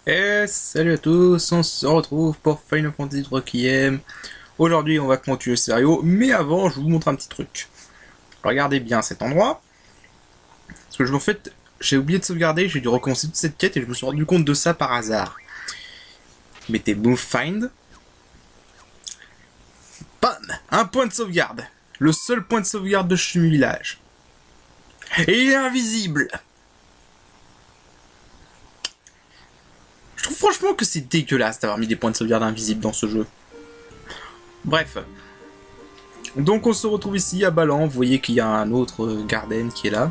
Et salut à tous, on se retrouve pour Final Fantasy 3 Requiem. Aujourd'hui on va continuer le scénario, mais avant je vous montre un petit truc. Regardez bien cet endroit, parce que en fait j'ai oublié de sauvegarder, j'ai dû recommencer toute cette quête et je me suis rendu compte de ça par hasard. Mettez Move Find, bam, un point de sauvegarde. Le seul point de sauvegarde de Shumi Village. Et il est invisible. Je trouve franchement que c'est dégueulasse d'avoir mis des points de sauvegarde invisibles dans ce jeu. Bref, donc on se retrouve ici à Balan, vous voyez qu'il y a un autre Garden qui est là.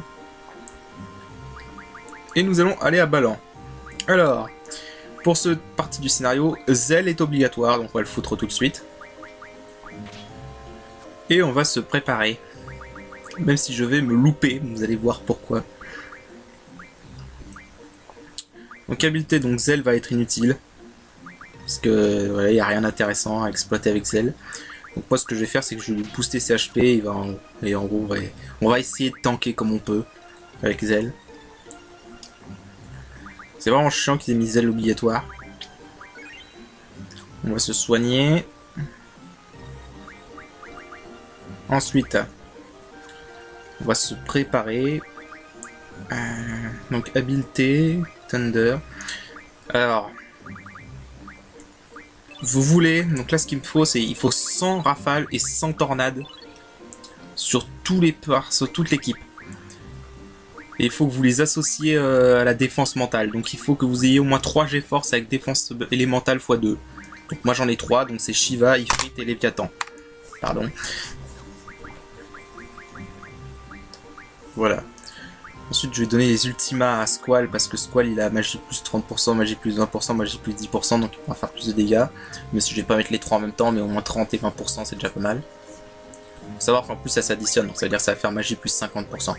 Et nous allons aller à Balan. Alors, pour cette partie du scénario, Zell est obligatoire, donc on va le foutre tout de suite. Et on va se préparer. Même si je vais me louper, vous allez voir pourquoi. Donc habileté, donc Zell va être inutile. Parce que voilà, il n'y a rien d'intéressant à exploiter avec Zell. Donc moi ce que je vais faire c'est que je vais lui booster ses HP et en gros on va essayer de tanker comme on peut avec Zell. C'est vraiment chiant qu'ils aient mis Zell obligatoire. On va se soigner. Ensuite, on va se préparer. Donc habileté, Thunder. Alors, vous voulez, donc là ce qu'il me faut c'est il faut 100 rafales et 100 tornades sur tous les parts, sur toute l'équipe. Et il faut que vous les associez à la défense mentale. Donc il faut que vous ayez au moins 3 G-Force avec défense élémentale x 2. Donc moi j'en ai 3, donc c'est Shiva, Ifrit et Léviathan. Pardon. Voilà. Ensuite je vais donner les ultimas à Squall parce que Squall il a magie plus 30%, magie plus 20%, magie plus 10%, donc il va faire plus de dégâts. Mais si je vais pas mettre les 3 en même temps, mais au moins 30 et 20% c'est déjà pas mal. Faut savoir qu'en plus ça s'additionne, donc ça veut dire que ça va faire magie plus 50%.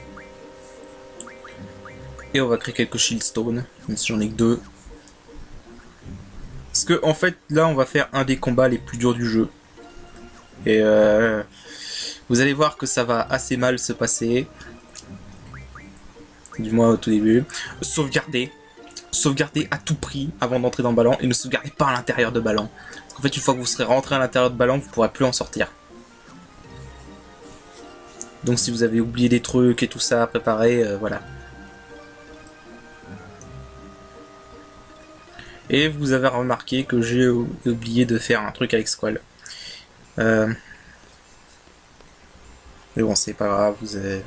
Et on va créer quelques Shieldstones, même si j'en ai que 2. Parce que en fait là on va faire un des combats les plus durs du jeu. Et vous allez voir que ça va assez mal se passer. Du moins au tout début. Sauvegarder. Sauvegarder à tout prix avant d'entrer dans Balan et ne sauvegardez pas à l'intérieur de Balan. En fait une fois que vous serez rentré à l'intérieur de Balan, vous ne pourrez plus en sortir. Donc si vous avez oublié des trucs et tout ça à préparer, voilà. Et vous avez remarqué que j'ai oublié de faire un truc avec Squall. Mais bon, c'est pas grave, vous avez...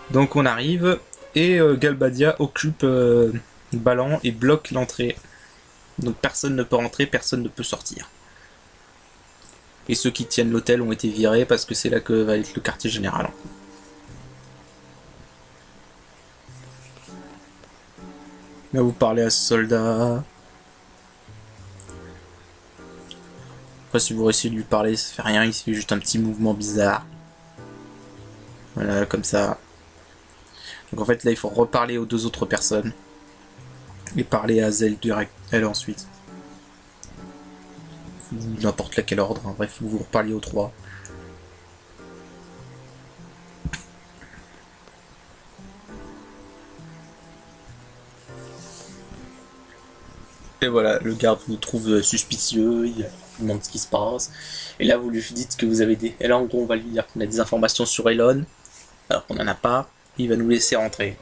Donc on arrive, et Galbadia occupe Balan et bloque l'entrée. Donc personne ne peut rentrer, personne ne peut sortir. Et ceux qui tiennent l'hôtel ont été virés parce que c'est là que va être le quartier général. Là vous parlez à ce soldat. Après si vous essayez de lui parler, ça fait rien, il fait juste un petit mouvement bizarre. Voilà, comme ça. Donc en fait là il faut reparler aux 2 autres personnes. Et parler à Zell direct, elle ensuite. Ou n'importe laquelle ordre, hein. Bref, vous reparliez aux 3. Et voilà, le garde vous trouve suspicieux, il vous demande ce qui se passe. Et là, vous lui dites que vous avez des... Et là, en gros, on va lui dire qu'on a des informations sur Elon, alors qu'on n'en a pas. Il va nous laisser rentrer.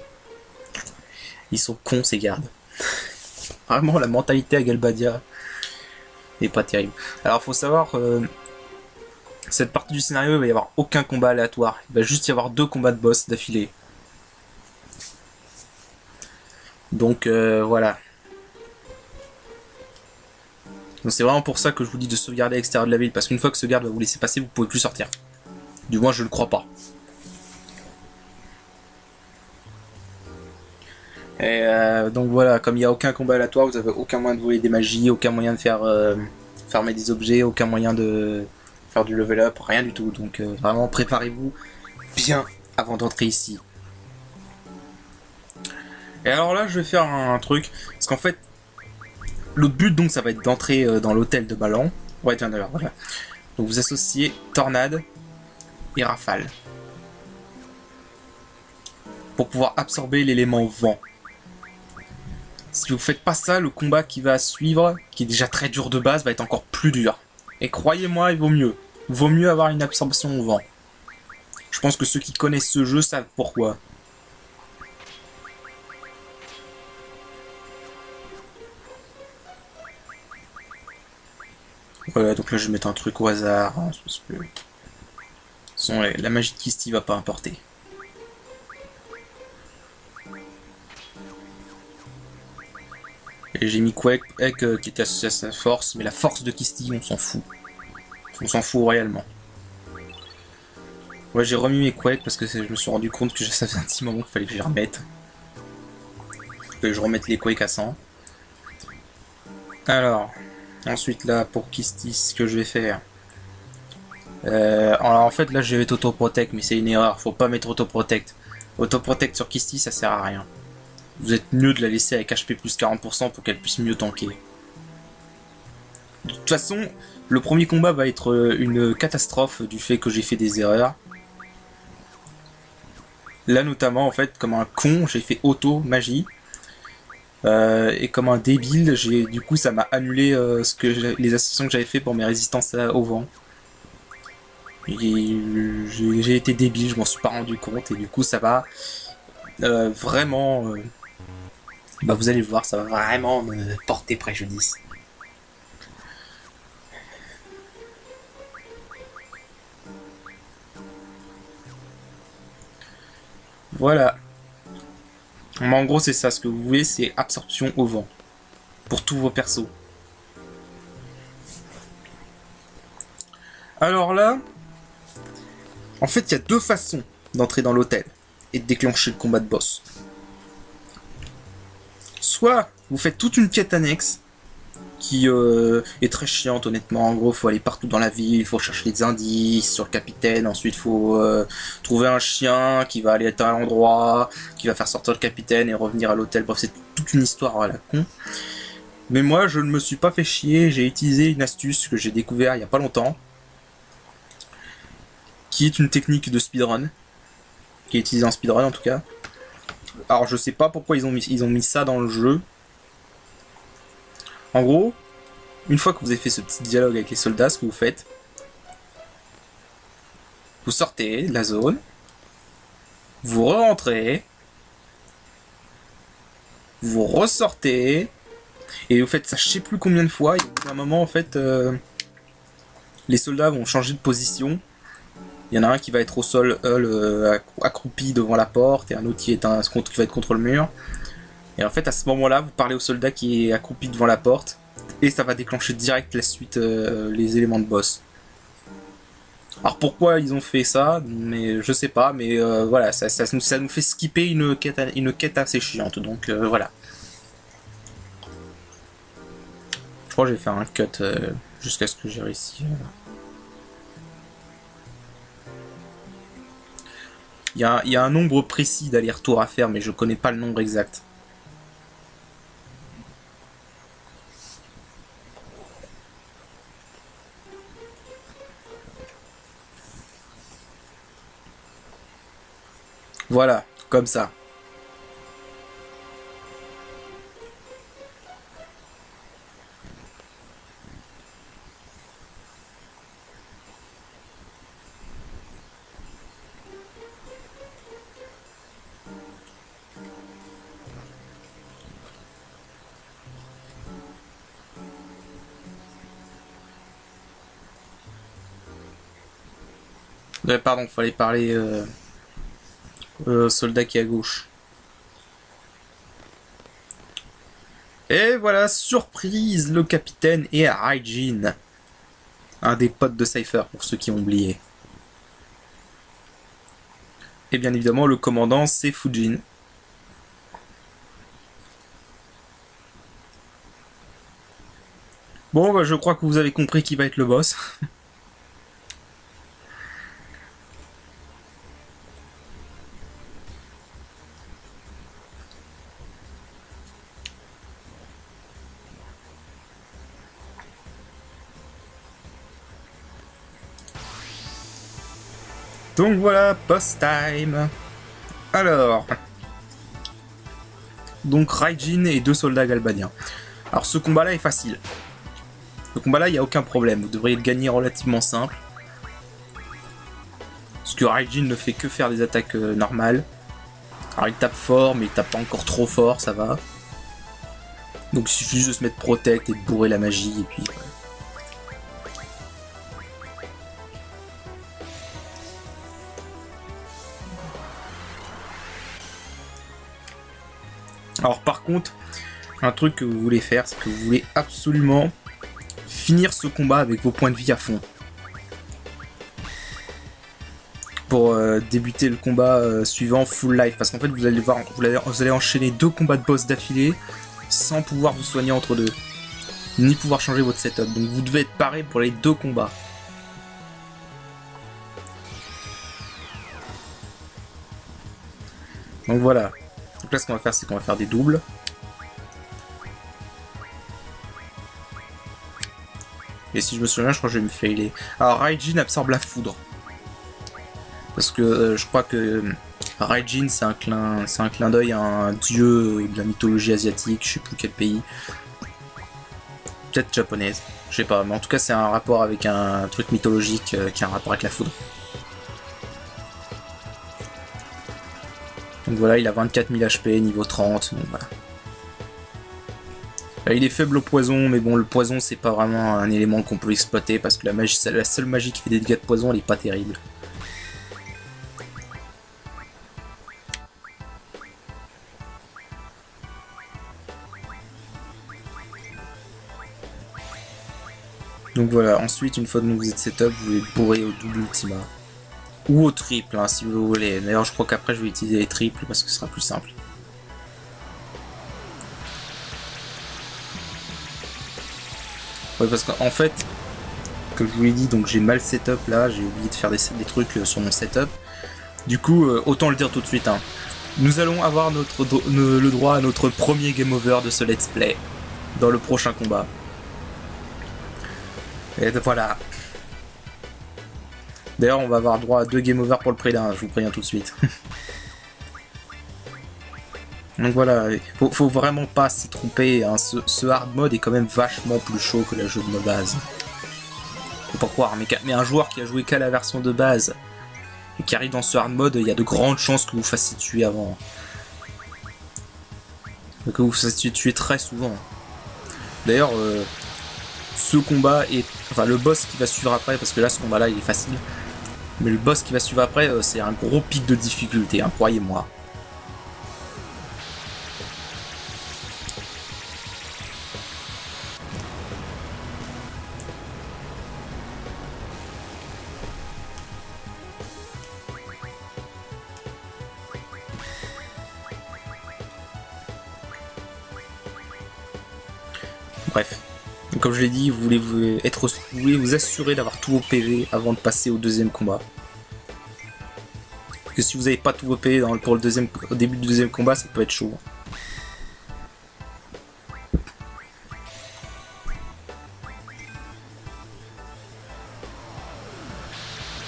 Ils sont cons, ces gardes. Vraiment, la mentalité à Galbadia est pas terrible. Alors, faut savoir, cette partie du scénario, il va y avoir aucun combat aléatoire. Il va juste y avoir 2 combats de boss d'affilée. Donc, voilà. Donc c'est vraiment pour ça que je vous dis de sauvegarder à l'extérieur de la ville, parce qu'une fois que ce garde va vous laisser passer, vous pouvez plus sortir. Du moins, je ne crois pas. Et donc voilà, comme il n'y a aucun combat aléatoire, vous avez aucun moyen de voler des magies, aucun moyen de faire farmer des objets, aucun moyen de faire du level up, rien du tout. Donc vraiment, préparez-vous bien avant d'entrer ici. Et alors là, je vais faire un truc, parce qu'en fait, le but donc ça va être d'entrer dans l'hôtel de Balan. Ouais, tiens d'ailleurs, voilà. Donc vous associez Tornade et Rafale pour pouvoir absorber l'élément vent. Si vous faites pas ça, le combat qui va suivre, qui est déjà très dur de base, va être encore plus dur. Et croyez-moi, il vaut mieux. Il vaut mieux avoir une absorption au vent. Je pense que ceux qui connaissent ce jeu savent pourquoi. Voilà, donc là je vais mettre un truc au hasard. Hein, parce que... Sinon, la magie de Kisti va pas importer. Et j'ai mis Quake qui était associé à sa force, mais la force de Kisti, on s'en fout. On s'en fout réellement. Ouais, j'ai remis mes Quake parce que je me suis rendu compte que ça faisait un petit moment qu'il fallait que je les remette. Que je remette les Quake à 100. Alors, ensuite là, pour Kisti, ce que je vais faire. Alors en fait, là, je vais mettre Autoprotect, mais c'est une erreur. Faut pas mettre Autoprotect. Autoprotect sur Kisti, ça sert à rien. Vous êtes mieux de la laisser avec HP plus 40% pour qu'elle puisse mieux tanker. De toute façon, le premier combat va être une catastrophe du fait que j'ai fait des erreurs. Là notamment, en fait, comme un con, j'ai fait auto magie. Et comme un débile, du coup ça m'a annulé les associations que j'avais fait pour mes résistances au vent. J'ai été débile, je m'en suis pas rendu compte et du coup ça va vraiment... bah vous allez le voir, ça va vraiment me porter préjudice. Voilà. Mais en gros c'est ça, ce que vous voulez c'est absorption au vent. Pour tous vos persos. Alors là, en fait il y a deux façons d'entrer dans l'hôtel et de déclencher le combat de boss. Soit vous faites toute une quête annexe qui est très chiante honnêtement. En gros, faut aller partout dans la ville, il faut chercher des indices sur le capitaine, ensuite faut trouver un chien qui va aller à un endroit, qui va faire sortir le capitaine et revenir à l'hôtel. Bref, c'est toute une histoire à la con. Mais moi, je ne me suis pas fait chier, j'ai utilisé une astuce que j'ai découvert il y a pas longtemps, qui est une technique de speedrun, qui est utilisée en speedrun en tout cas. Alors je sais pas pourquoi ils ont mis ça dans le jeu. En gros, une fois que vous avez fait ce petit dialogue avec les soldats, ce que vous faites, vous sortez de la zone, vous rentrez, vous ressortez, et vous faites ça je sais plus combien de fois, et à un moment en fait, les soldats vont changer de position. Il y en a un qui va être au sol, accroupi devant la porte, et un autre qui va être contre le mur. Et en fait, à ce moment-là, vous parlez au soldat qui est accroupi devant la porte, et ça va déclencher direct la suite, les éléments de boss. Alors pourquoi ils ont fait ça, mais je sais pas, mais voilà, ça nous fait skipper une quête assez chiante, donc voilà. Je crois que je vais faire un cut jusqu'à ce que j'ai réussi. Il y a un nombre précis d'aller-retour à faire, mais je connais pas le nombre exact. Voilà, comme ça. Pardon, fallait parler soldat qui est à gauche. Et voilà, surprise, le capitaine est à Raijin. Un des potes de Cypher, pour ceux qui ont oublié. Et bien évidemment, le commandant, c'est Fujin. Bon, bah, je crois que vous avez compris qui va être le boss. Donc voilà, boss time. Alors, donc Raijin et 2 soldats galbadiens. Alors ce combat là est facile. Ce combat là il n'y a aucun problème, vous devriez le gagner relativement simple. Parce que Raijin ne fait que faire des attaques normales. Alors il tape fort mais il tape pas encore trop fort, ça va. Donc il suffit juste de se mettre protect et de bourrer la magie et puis... Voilà. Alors par contre, un truc que vous voulez faire, c'est que vous voulez absolument finir ce combat avec vos points de vie à fond. Pour débuter le combat suivant full life. Parce qu'en fait vous allez voir, vous allez enchaîner 2 combats de boss d'affilée sans pouvoir vous soigner entre deux. Ni pouvoir changer votre setup. Donc vous devez être paré pour les 2 combats. Donc voilà. Donc là ce qu'on va faire, c'est qu'on va faire des doubles. Et si je me souviens, je crois que je vais me failer. Alors Raijin absorbe la foudre. Parce que je crois que Raijin c'est un clin d'œil à un dieu de la mythologie asiatique, je sais plus quel pays. Peut-être japonaise, je sais pas, mais en tout cas c'est un rapport avec un truc mythologique qui a un rapport avec la foudre. Donc voilà, il a 24 000 HP, niveau 30, donc voilà. Il est faible au poison, mais bon, le poison c'est pas vraiment un élément qu'on peut exploiter parce que la seule magie qui fait des dégâts de poison, elle est pas terrible. Donc voilà, ensuite, une fois que vous êtes setup, vous pouvez bourrer au double ultima. Ou au triple, hein, si vous voulez. D'ailleurs, je crois qu'après, je vais utiliser les triples parce que ce sera plus simple. Ouais, parce qu'en fait, comme je vous l'ai dit, donc j'ai mal setup là, j'ai oublié de faire des trucs sur mon setup. Du coup, autant le dire tout de suite, hein. Nous allons avoir le droit à notre premier game over de ce let's play dans le prochain combat. Et voilà. D'ailleurs, on va avoir droit à 2 game over pour le prix d'un, je vous préviens tout de suite. Donc voilà, faut vraiment pas s'y tromper, hein. Ce hard mode est quand même vachement plus chaud que le jeu de mode base. Faut pas croire, mais un joueur qui a joué qu'à la version de base et qui arrive dans ce hard mode, il y a de grandes chances que vous fassiez tuer avant. Que vous fassiez tuer très souvent. D'ailleurs, ce combat est... Enfin, le boss qui va suivre après, parce que là, ce combat-là, il est facile. Mais le boss qui va suivre après, c'est un gros pic de difficulté, hein, croyez-moi. Bref. Comme je l'ai dit, vous voulez vous assurer d'avoir tous vos PV avant de passer au deuxième combat. Parce que si vous n'avez pas tous vos PV au début du deuxième combat, ça peut être chaud.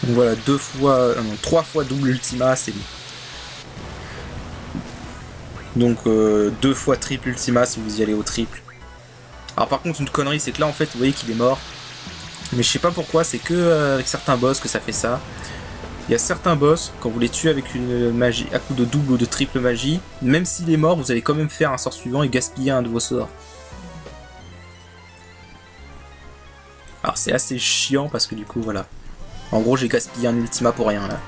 Donc voilà, 3 fois double ultima, c'est bon. Donc 2 fois triple ultima si vous y allez au triple. Alors par contre, une connerie, c'est que là en fait, vous voyez qu'il est mort. Mais je sais pas pourquoi, c'est que avec certains boss que ça fait ça. Il y a certains boss, quand vous les tuez avec une magie à coup de double ou de triple magie, même s'il est mort, vous allez quand même faire un sort suivant et gaspiller un de vos sorts. Alors c'est assez chiant parce que du coup, voilà. En gros, j'ai gaspillé un ultima pour rien là.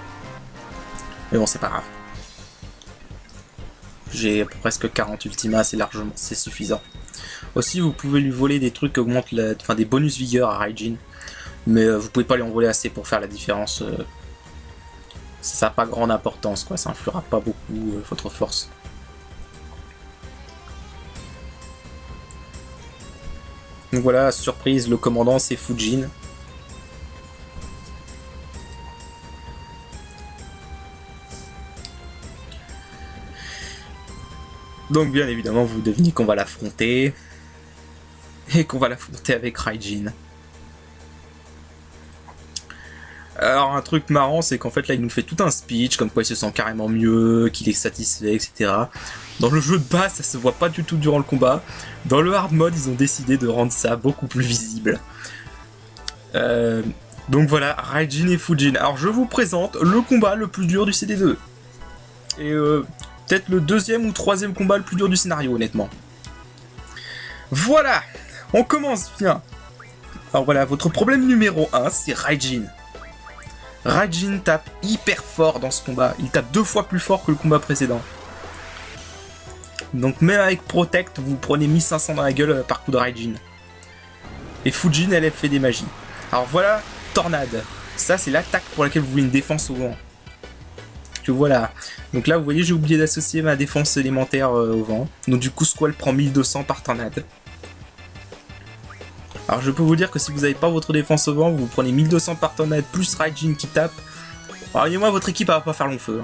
Mais bon, c'est pas grave. J'ai presque 40 ultimas, c'est suffisant. Aussi, vous pouvez lui voler des trucs qui augmentent des bonus vigueur à Raijin. Mais vous pouvez pas lui en voler assez pour faire la différence. Ça n'a pas grande importance, quoi. Ça influera pas beaucoup votre force. Donc voilà, surprise, le commandant c'est Fujin. Donc bien évidemment, vous devinez qu'on va l'affronter. Et qu'on va l'affronter avec Raijin. Alors un truc marrant, c'est qu'en fait là il nous fait tout un speech, comme quoi il se sent carrément mieux, qu'il est satisfait, etc. Dans le jeu de base, ça se voit pas du tout durant le combat. Dans le hard mode, ils ont décidé de rendre ça beaucoup plus visible. Donc voilà, Raijin et Fujin. Alors je vous présente le combat le plus dur du CD2. Et peut-être le deuxième ou troisième combat le plus dur du scénario, honnêtement. Voilà, on commence bien. Alors voilà, votre problème numéro 1, c'est Raijin. Raijin tape hyper fort dans ce combat. Il tape 2 fois plus fort que le combat précédent. Donc même avec Protect, vous prenez 1500 dans la gueule par coup de Raijin. Et Fujin, elle fait des magies. Alors voilà, Tornade. Ça, c'est l'attaque pour laquelle vous voulez une défense au vent. Que voilà. Donc là, vous voyez, j'ai oublié d'associer ma défense élémentaire au vent. Donc du coup, Squall prend 1200 par Tornade. Alors je peux vous dire que si vous n'avez pas votre défense au vent, vous prenez 1200 par Tornade plus Raijin qui tape. Alors moi, votre équipe elle va pas faire long feu.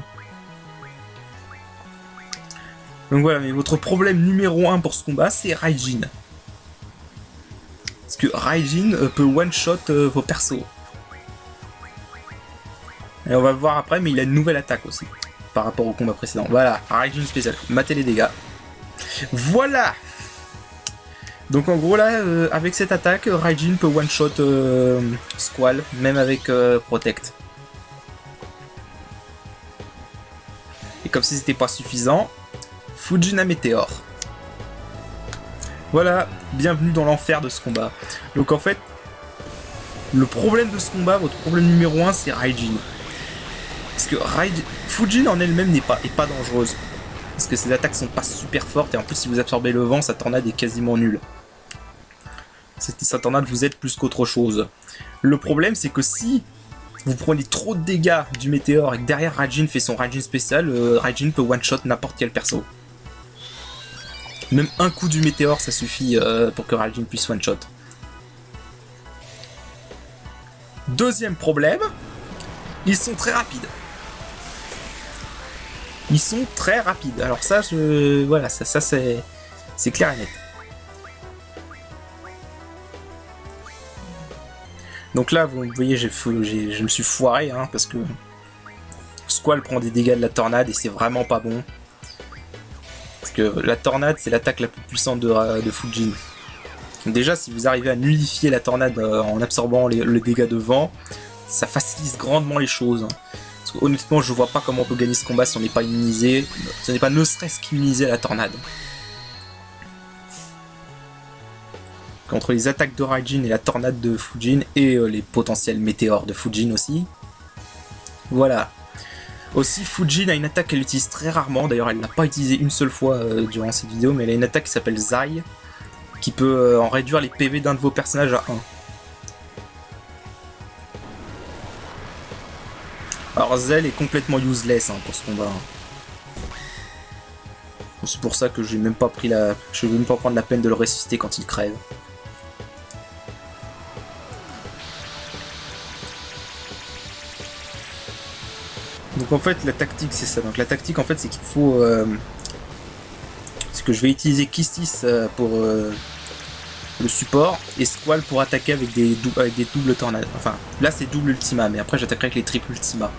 Donc voilà, mais votre problème numéro 1 pour ce combat, c'est Raijin. Parce que Raijin peut one-shot vos persos. Et on va le voir après, mais il a une nouvelle attaque aussi, par rapport au combat précédent. Voilà, Raijin spécial. Matez les dégâts. Voilà. Donc en gros là, avec cette attaque, Raijin peut one-shot Squall, même avec Protect. Et comme si c'était pas suffisant, Fujin a Météore. Voilà, bienvenue dans l'enfer de ce combat. Donc en fait, le problème de ce combat, votre problème numéro 1, c'est Raijin. Parce que Fujin en elle-même est pas dangereuse. Parce que ses attaques sont pas super fortes, et en plus si vous absorbez le vent, sa tornade est quasiment nulle. Sa tornade vous aide plus qu'autre chose. Le problème c'est que si vous prenez trop de dégâts du météore et que derrière Raijin fait son Raijin spécial, Raijin peut one-shot n'importe quel perso. Même un coup du météore ça suffit pour que Raijin puisse one-shot. Deuxième problème, ils sont très rapides. Ils sont très rapides. Alors ça, voilà, ça c'est clair et net. Donc là, vous voyez, je me suis foiré, hein, parce que Squall prend des dégâts de la tornade et c'est vraiment pas bon. Parce que la tornade, c'est l'attaque la plus puissante de Fujin. Déjà, si vous arrivez à nullifier la tornade en absorbant le dégât de vent, ça facilite grandement les choses. Parce que honnêtement, je vois pas comment on peut gagner ce combat si on n'est pas immunisé. Ce n'est pas ne serait-ce qu'immunisé à la tornade. Contre les attaques de Raijin et la tornade de Fujin et les potentiels météores de Fujin aussi. Voilà. Aussi, Fujin a une attaque qu'elle utilise très rarement. D'ailleurs, elle n'a pas utilisé une seule fois durant cette vidéo, mais elle a une attaque qui s'appelle Zai, qui peut en réduire les PV d'un de vos personnages à 1. Alors Zell est complètement useless pour ce combat. C'est pour ça que j'ai même pas pris je vais même pas prendre la peine de le ressusciter quand il crève. Donc en fait la tactique c'est ça. Donc la tactique en fait c'est qu'il faut c'est que je vais utiliser Kistis pour le support et Squall pour attaquer avec des doubles tornades. Enfin là c'est double ultima, mais après j'attaquerai avec les triples ultima.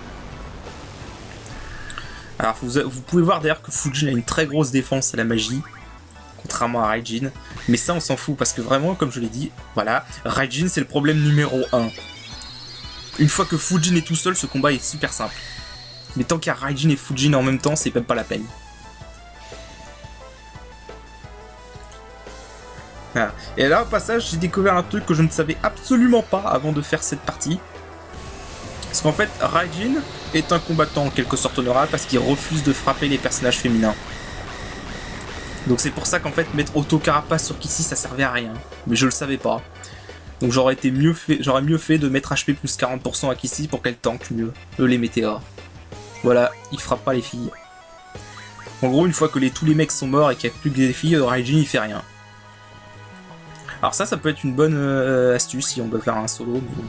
Alors vous pouvez voir d'ailleurs que Fujin a une très grosse défense à la magie, contrairement à Raijin, mais ça on s'en fout parce que vraiment comme je l'ai dit, voilà, Raijin c'est le problème numéro 1. Une fois que Fujin est tout seul, ce combat est super simple. Mais tant qu'il y a Raijin et Fujin en même temps, c'est même pas la peine. Voilà. Et là au passage j'ai découvert un truc que je ne savais absolument pas avant de faire cette partie. Parce qu'en fait Raijin est un combattant en quelque sorte honorable parce qu'il refuse de frapper les personnages féminins. Donc c'est pour ça qu'en fait mettre Auto Carapace sur Kissis ça servait à rien. Mais je le savais pas. Donc j'aurais mieux fait de mettre HP plus 40% à Kissis pour qu'elle tank mieux les météores. Voilà, il frappe pas les filles. En gros une fois que tous les mecs sont morts et qu'il n'y a plus que des filles, Raijin il fait rien. Alors ça peut être une bonne astuce si on veut faire un solo. Mais...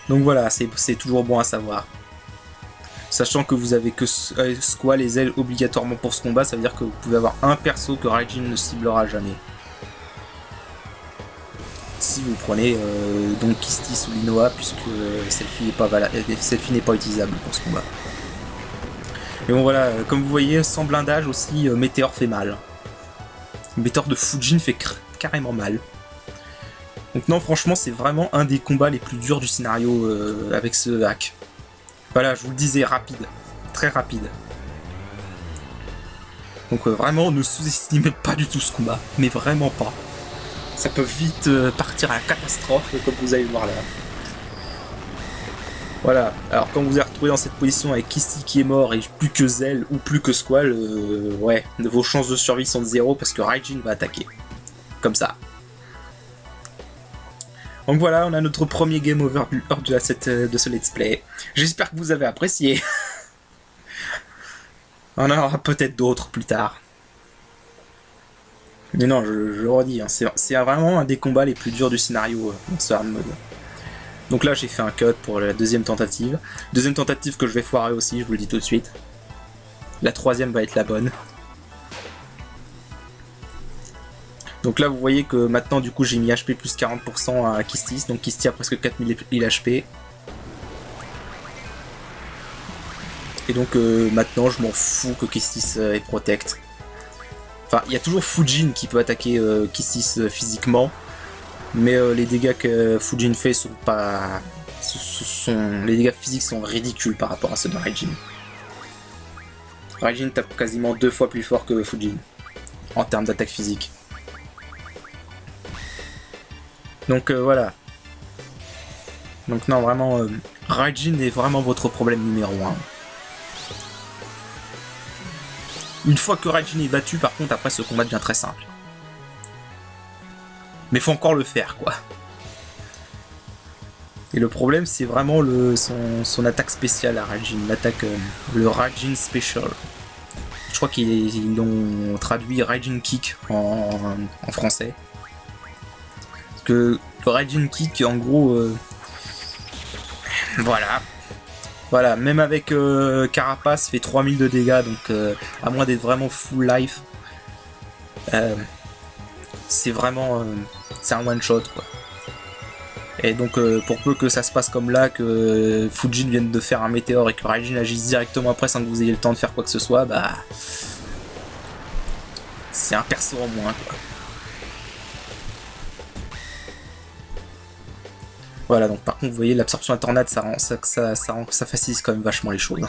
Donc voilà, c'est toujours bon à savoir. Sachant que vous avez que Squall et Zell obligatoirement pour ce combat, ça veut dire que vous pouvez avoir un perso que Raijin ne ciblera jamais. Si vous prenez donc Kistis ou Linoa, puisque Selfie n'est pas utilisable pour ce combat. Et bon voilà, comme vous voyez, sans blindage aussi, Météore fait mal. Météore de Fujin fait carrément mal. Donc non, franchement, c'est vraiment un des combats les plus durs du scénario avec ce hack. Voilà, je vous le disais, rapide. Très rapide. Donc vraiment, ne sous-estimez pas du tout ce combat. Mais vraiment pas. Ça peut vite partir à la catastrophe, comme vous allez le voir là. Voilà, alors quand vous êtes retrouvé dans cette position avec Kistis qui est mort et plus que Zell ou plus que Squall, ouais, vos chances de survie sont de 0 parce que Raijin va attaquer. Comme ça. Donc voilà, on a notre premier game over de ce let's play. J'espère que vous avez apprécié. On en aura peut-être d'autres plus tard. Mais non, je le redis, hein, c'est vraiment un des combats les plus durs du scénario dans ce hard mode. Donc là, j'ai fait un cut pour la deuxième tentative. Deuxième tentative que je vais foirer aussi, je vous le dis tout de suite. La troisième va être la bonne. Donc là vous voyez que maintenant du coup j'ai mis HP plus 40% à Kistis, donc Kistis a presque 4000 HP. Et donc maintenant je m'en fous que Kistis ait Protect. Enfin il y a toujours Fujin qui peut attaquer Kistis physiquement, mais les dégâts que Fujin fait sont pas... les dégâts physiques sont ridicules par rapport à ceux de Raijin. Raijin tape quasiment 2 fois plus fort que Fujin en termes d'attaque physique. Donc voilà. Donc non, vraiment, Raijin est vraiment votre problème numéro 1. Une fois que Raijin est battu, par contre, après ce combat devient très simple. Mais faut encore le faire, quoi. Et le problème, c'est vraiment son attaque spéciale à Raijin, l'attaque, le Raijin Special. Je crois qu'ils l'ont traduit Raijin Kick en français. Que le Raijin Kick, en gros, voilà, même avec Carapace fait 3000 de dégâts, donc à moins d'être vraiment full life, c'est vraiment, c'est un one shot quoi. Et donc pour peu que ça se passe comme là, que Fujin vienne de faire un météore et que Raijin agisse directement après sans que vous ayez le temps de faire quoi que ce soit, bah c'est un perso en moins quoi. Voilà, donc par contre, vous voyez, l'absorption à tornade, ça facilite quand même vachement les choses.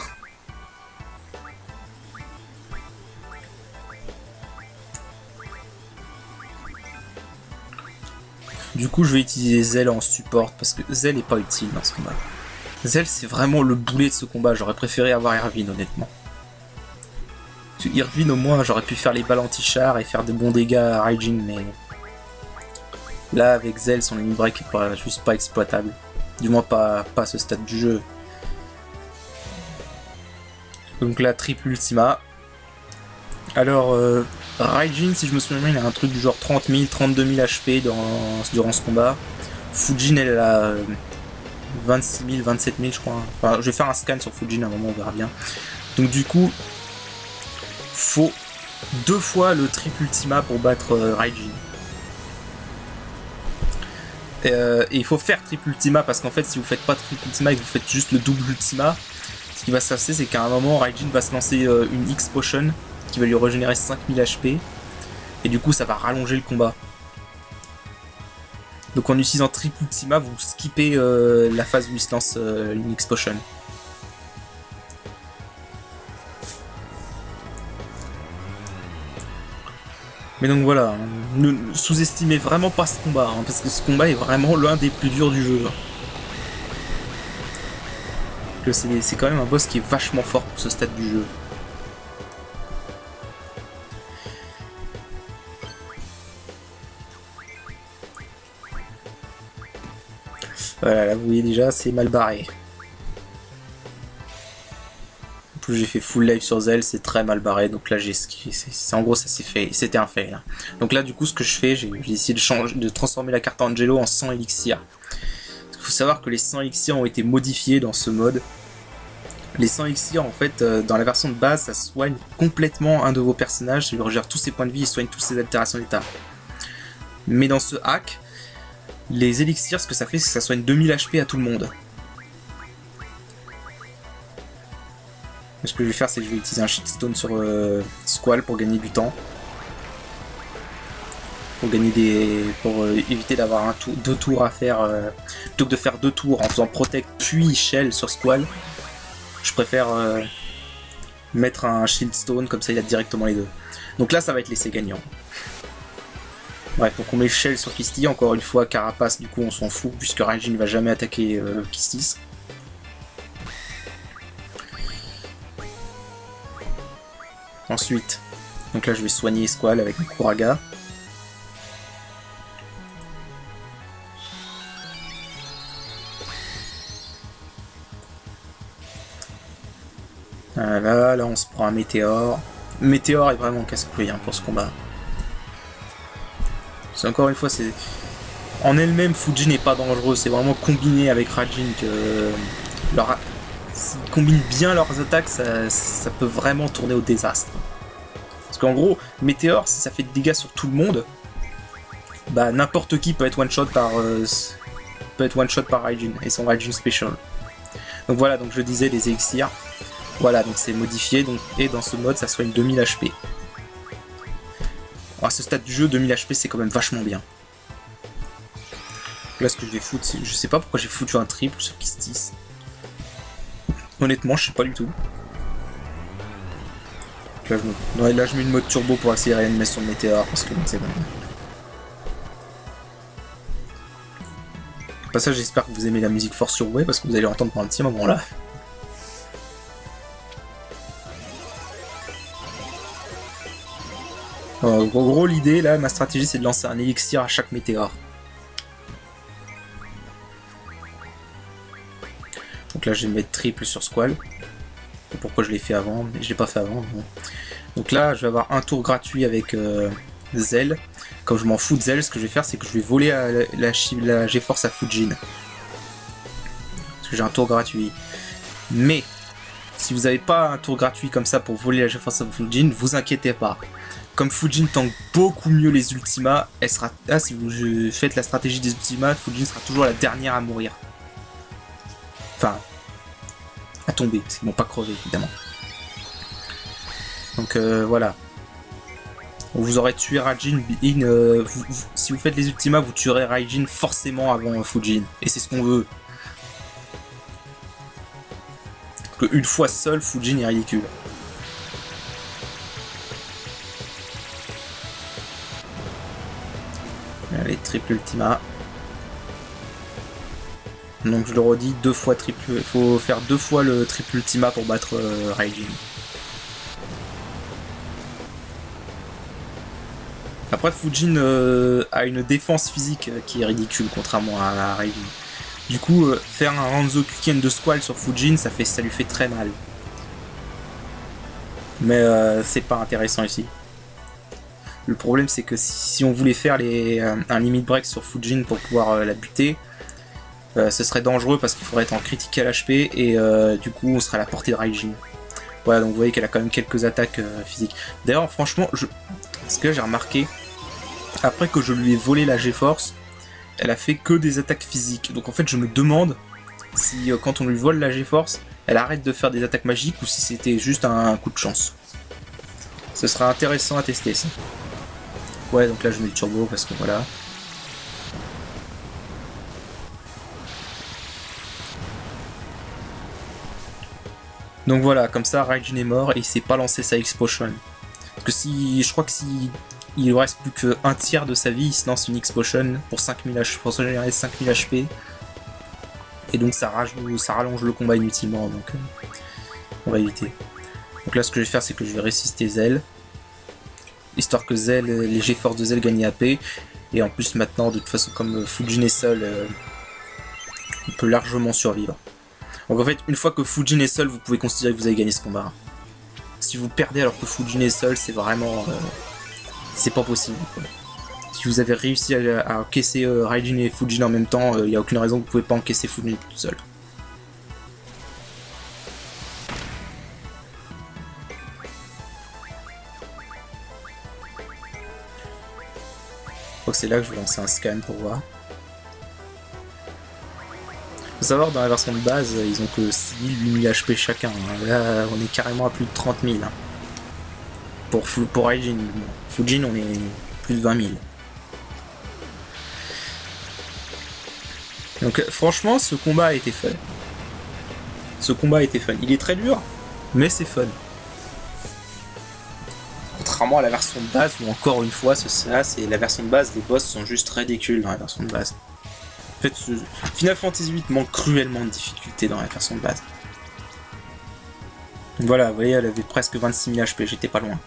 Du coup, je vais utiliser Zell en support, parce que Zell est pas utile dans ce combat. Zell, c'est vraiment le boulet de ce combat, j'aurais préféré avoir Irvine, honnêtement. Parce que Irvine, au moins, j'aurais pu faire les balles anti-char et faire des bons dégâts à Raijin, mais... Là, avec Zell, son limit break est juste pas exploitable. Du moins, pas à ce stade du jeu. Donc là, triple ultima. Alors, Raijin, si je me souviens bien, il a un truc du genre 30 000, 32 000 HP durant ce combat. Fujin, elle a 26 000, 27 000, je crois. Enfin, je vais faire un scan sur Fujin à un moment, on verra bien. Donc du coup, faut 2 fois le triple ultima pour battre Raijin. Et il faut faire triple ultima parce qu'en fait si vous faites pas triple ultima et que vous faites juste le double ultima, ce qui va se passer c'est qu'à un moment Raijin va se lancer une X potion qui va lui régénérer 5000 HP et du coup ça va rallonger le combat. Donc en utilisant triple ultima vous skippez la phase où il se lance une X potion. Mais donc voilà, ne sous-estimez vraiment pas ce combat, hein, parce que ce combat est vraiment l'un des plus durs du jeu. C'est quand même un boss qui est vachement fort pour ce stade du jeu. Voilà, là vous voyez déjà, c'est mal barré. J'ai fait full live sur Zell, c'est très mal barré, donc là j'ai en gros ça s'est fait, c'était un fail. Donc là du coup ce que je fais, j'ai essayé de transformer la carte Angelo en 100 élixirs. Il faut savoir que les 100 élixirs ont été modifiés dans ce mode Les 100 elixirs, en fait, dans la version de base, ça soigne complètement un de vos personnages, ça lui regère tous ses points de vie et soigne toutes ses altérations d'état. Mais dans ce hack, les élixirs, ce que ça fait, c'est que ça soigne 2000 HP à tout le monde. Ce que je vais faire, c'est que je vais utiliser un shitstone sur Squall pour gagner du temps. Pour gagner pour éviter d'avoir deux tours à faire. Plutôt que de faire 2 tours en faisant Protect puis Shell sur Squall, je préfère mettre un Shieldstone, comme ça il a directement les deux. Donc là, ça va être l'essai gagnant. Bref, donc on met Shell sur Kisti, encore une fois, Carapace, du coup on s'en fout, puisque Raijin ne va jamais attaquer Kistis. Ensuite, donc là je vais soigner Squall avec mon Kuraga. Voilà, là on se prend un météore. Météore est vraiment casse-couille pour ce combat. C'est encore une fois, c'est en elle-même, Fujin n'est pas dangereux, c'est vraiment combiné avec Raijin que s'ils combinent bien leurs attaques, ça peut vraiment tourner au désastre. Parce qu'en gros, Météore, si ça fait des dégâts sur tout le monde, bah n'importe qui peut être one shot par Raijin et son Raijin Special. Donc voilà, donc je disais les élixirs. Voilà, donc c'est modifié, donc, et dans ce mode ça soigne 2000 HP. Alors à ce stade du jeu, 2000 HP c'est quand même vachement bien. Là ce que je vais foutre, je sais pas pourquoi j'ai foutu un triple sur Kistis. Honnêtement, je sais pas du tout. Là je mets une mode turbo pour accélérer l'animation de Météore, parce que c'est bon. Au passage, j'espère que vous aimez la musique Force sur Way, parce que vous allez l'entendre pendant un petit moment là. En gros, l'idée, là, ma stratégie, c'est de lancer un élixir à chaque météore. Donc là, je vais mettre triple sur Squall. Pourquoi je l'ai fait avant, mais je l'ai pas fait avant. Bon. Donc là, je vais avoir un tour gratuit avec Zell. Comme je m'en fous de Zell, ce que je vais faire, c'est que je vais voler la G-Force à Fujin. Parce que j'ai un tour gratuit. Mais, si vous n'avez pas un tour gratuit comme ça pour voler la G-Force à Fujin, vous inquiétez pas. Comme Fujin tank beaucoup mieux les ultimas, elle sera. Ah, si vous faites la stratégie des ultimas, Fujin sera toujours la dernière à mourir. Enfin, à tomber, parce qu'ils vont pas crever évidemment. Donc voilà. Vous aurez tué Raijin. Si vous faites les ultimas, vous tuerez Raijin forcément avant Fujin. Et c'est ce qu'on veut. Parce qu'une fois seul, Fujin est ridicule. Allez, triple ultima. Donc je le redis, 2 fois triple. Il faut faire 2 fois le triple ultima pour battre Raijin. Après, Fujin a une défense physique qui est ridicule, contrairement à Raijin. Du coup, faire un Ranzo Kuken de Squall sur Fujin, ça lui fait très mal. Mais c'est pas intéressant ici. Le problème, c'est que si on voulait faire un limit break sur Fujin pour pouvoir la buter, ce serait dangereux parce qu'il faudrait être en critical HP et du coup, on serait à la portée de Raijin. Voilà, donc vous voyez qu'elle a quand même quelques attaques physiques. D'ailleurs, franchement, ce que j'ai remarqué, après que je lui ai volé la G-Force, elle a fait que des attaques physiques. Donc en fait, je me demande si quand on lui vole la G-Force, elle arrête de faire des attaques magiques ou si c'était juste un coup de chance. Ce sera intéressant à tester ça. Ouais, donc là je mets le turbo parce que voilà. Donc voilà, comme ça Raijin est mort et il s'est pas lancé sa X-Potion. Parce que je crois que si il lui reste plus qu'un tiers de sa vie, il se lance une X-Potion pour 5000 HP, pour se générer 5000 HP. Et donc ça rallonge le combat inutilement, donc on va éviter. Donc là ce que je vais faire, c'est que je vais résister Zell. Histoire que Zell, les G-Force de Zell gagnent AP. Et en plus maintenant, de toute façon, comme Fujin est seul, on peut largement survivre. Donc en fait, une fois que Fujin est seul, vous pouvez considérer que vous avez gagné ce combat. Si vous perdez alors que Fujin est seul, c'est vraiment... c'est pas possible. Quoi. Si vous avez réussi à encaisser Raijin et Fujin en même temps, il n'y a aucune raison que vous ne pouvez pas encaisser Fujin tout seul. crois que c'est là que je vais lancer un scan pour voir. Faut savoir, dans la version de base, ils ont que 6000-8000 HP chacun. Là, on est carrément à plus de 30 000. Pour Raijin. Fujin, on est plus de 20 000. Donc franchement, ce combat a été fun. Ce combat a été fun. Il est très dur, mais c'est fun. Contrairement à la version de base, où encore une fois, c'est la version de base, les boss sont juste ridicules dans la version de base. En fait, Final Fantasy VIII manque cruellement de difficultés dans la version de base. Voilà, vous voyez, elle avait presque 26 000 HP, j'étais pas loin.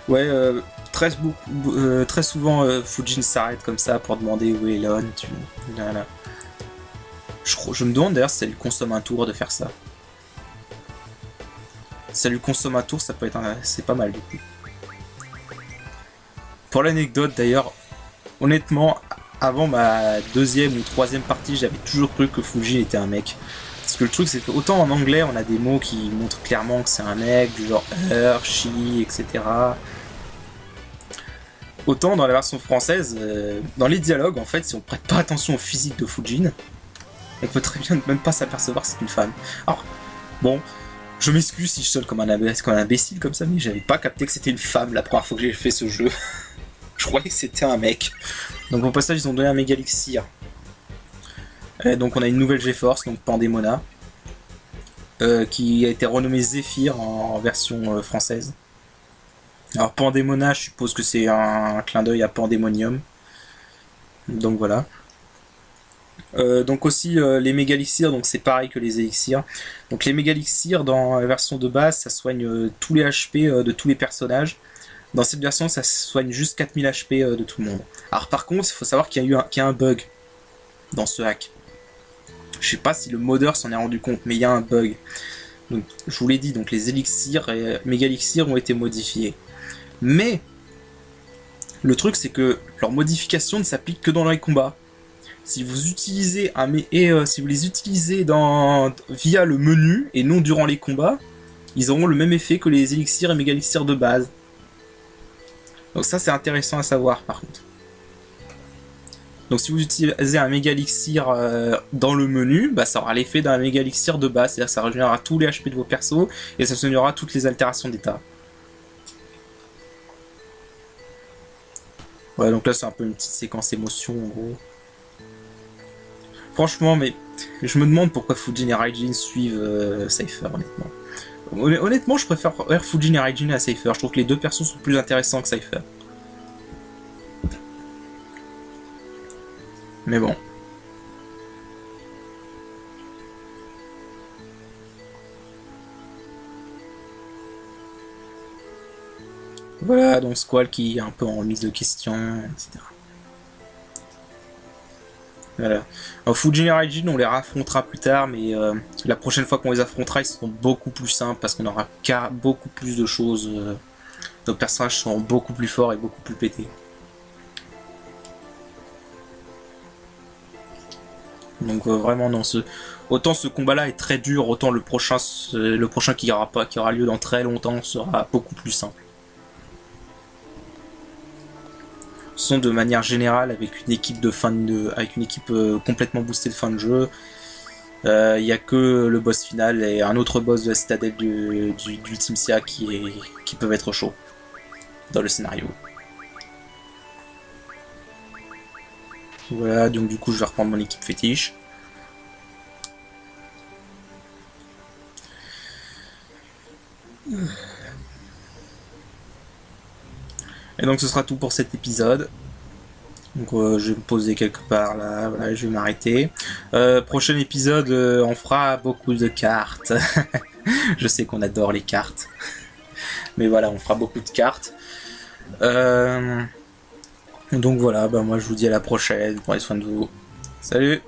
Ouais, très souvent, Fujin s'arrête comme ça pour demander où est Elon. Voilà. Je me demande d'ailleurs si ça lui consomme un tour de faire ça. Si ça lui consomme un tour, ça peut être c'est pas mal du coup. Pour l'anecdote d'ailleurs, honnêtement, avant ma deuxième ou troisième partie, j'avais toujours cru que Fujin était un mec. Parce que le truc, c'est que autant en anglais, on a des mots qui montrent clairement que c'est un mec, du genre her, she, etc. Autant dans la version française, dans les dialogues, en fait, si on prête pas attention au physique de Fujin, on peut très bien ne même pas s'apercevoir que c'est une femme. Alors, bon, je m'excuse si je sonne comme un imbécile comme ça, mais j'avais pas capté que c'était une femme la première fois que j'ai fait ce jeu. Je croyais que c'était un mec. Donc au passage, ils ont donné un méga elixir. Donc on a une nouvelle GeForce, donc Pandemona, qui a été renommée Zephyr en version française. Alors Pandemona, je suppose que c'est un clin d'œil à Pandemonium. Donc voilà. Donc aussi les méga elixirs, donc c'est pareil que les élixirs. Donc les méga elixirs dans la version de base, ça soigne tous les HP de tous les personnages. Dans cette version, ça soigne juste 4000 HP de tout le monde. Alors par contre, il faut savoir qu'il y a un bug dans ce hack. Je sais pas si le modeur s'en est rendu compte, mais il y a un bug. Donc, je vous l'ai dit, donc les élixirs et méga elixirs ont été modifiés. Mais le truc, c'est que leur modification ne s'applique que dans les combats. Si vous utilisez si vous les utilisez via le menu et non durant les combats, ils auront le même effet que les élixirs et méga elixirs de base. Donc ça, c'est intéressant à savoir par contre. Donc si vous utilisez un méga elixir dans le menu, bah, ça aura l'effet d'un méga elixir de base, c'est-à-dire que ça régénérera tous les HP de vos persos et ça soignera toutes les altérations d'état. Ouais, donc là c'est un peu une petite séquence émotion en gros. Franchement, mais je me demande pourquoi Fujin et Raijin suivent Cypher, honnêtement. Honnêtement, je préfère Fujin et Raijin à Cypher, je trouve que les deux persos sont plus intéressants que Cypher. Mais bon. Voilà, donc Squall qui est un peu en mise de questions, etc. Voilà. Alors, Fujin et Raijin, on les raffrontera plus tard, mais la prochaine fois qu'on les affrontera, ils seront beaucoup plus simples parce qu'on aura beaucoup plus de choses. Nos personnages seront beaucoup plus forts et beaucoup plus pétés. Donc vraiment, non, autant ce combat-là est très dur, autant le prochain qui aura lieu dans très longtemps sera beaucoup plus simple. Sont de manière générale avec une équipe complètement boostée de fin de jeu. Il n'y a que le boss final et un autre boss de la citadelle du Team Sia qui peuvent être chauds dans le scénario. Voilà, donc du coup je vais reprendre mon équipe fétiche. Et donc ce sera tout pour cet épisode. Donc je vais me poser quelque part là, voilà, je vais m'arrêter. Prochain épisode, on fera beaucoup de cartes. Je sais qu'on adore les cartes. Mais voilà, on fera beaucoup de cartes. Donc voilà, bah moi je vous dis à la prochaine, prenez soin de vous. Salut!